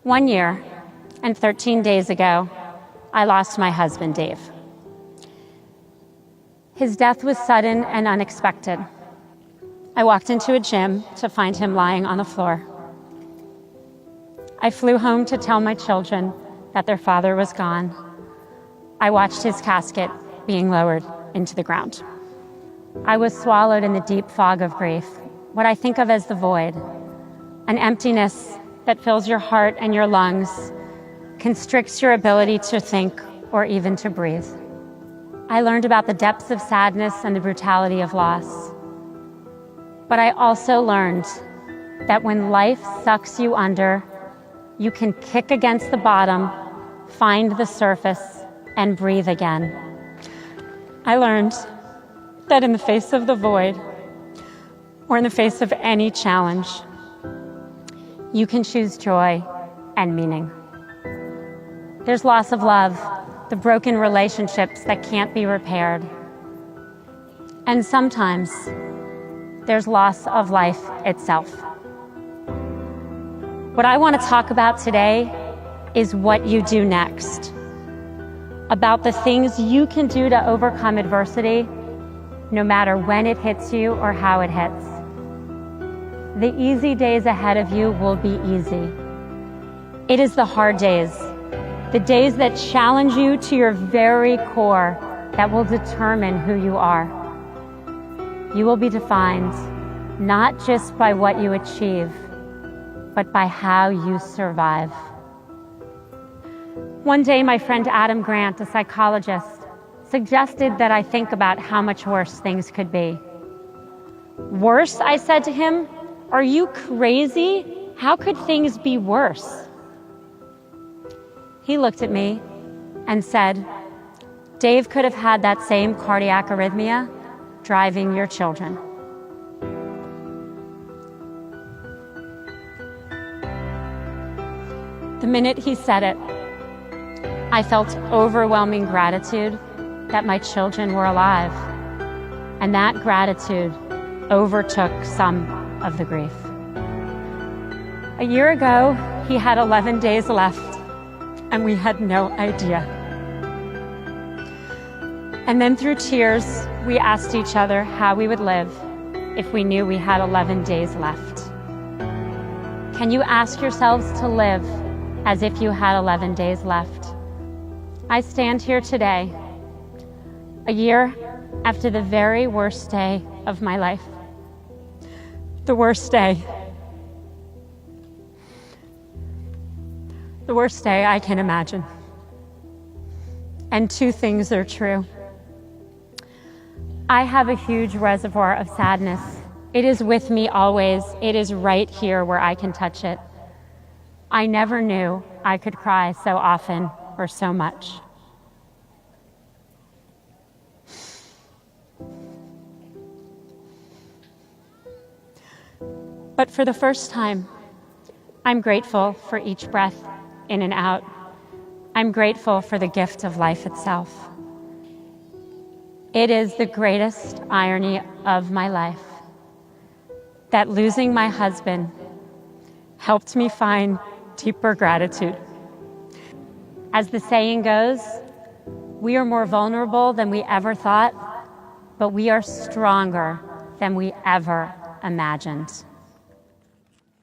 1 year and 13 days ago, I lost my husband, Dave. His death was sudden and unexpected. I walked into a gym to find him lying on the floor. I flew home to tell my children that their father was gone. I watched his casket being lowered into the ground. I was swallowed in the deep fog of grief, what I think of as the void, an emptiness that fills your heart and your lungs, constricts your ability to think or even to breathe. I learned about the depths of sadness and the brutality of loss. But I also learned that when life sucks you under, you can kick against the bottom, find the surface, and breathe again. I learned that in the face of the void, or in the face of any challenge, you can choose joy and meaning. There's loss of love, the broken relationships that can't be repaired. And sometimes there's loss of life itself. What I want to talk about today is what you do next, about the things you can do to overcome adversity, no matter when it hits you or how it hits. The easy days ahead of you will be easy. It is the hard days, the days that challenge you to your very core, that will determine who you are. You will be defined not just by what you achieve, but by how you survive. One day, my friend Adam Grant, a psychologist, suggested that I think about how much worse things could be. Worse, I said to him? Are you crazy? How could things be worse? He looked at me and said, Dave could have had that same cardiac arrhythmia driving your children. The minute he said it, I felt overwhelming gratitude that my children were alive, and that gratitude overtook some of the grief. A year ago, he had 11 days left, and we had no idea. And then through tears, we asked each other how we would live if we knew we had 11 days left. Can you ask yourselves to live as if you had 11 days left? I stand here today, a year after the very worst day of my life. The worst day. The worst day I can imagine. And two things are true. I have a huge reservoir of sadness. It is with me always. It is right here where I can touch it. I never knew I could cry so often or so much. But for the first time, I'm grateful for each breath in and out. I'm grateful for the gift of life itself. It is the greatest irony of my life that losing my husband helped me find deeper gratitude. As the saying goes, we are more vulnerable than we ever thought, but we are stronger than we ever imagined.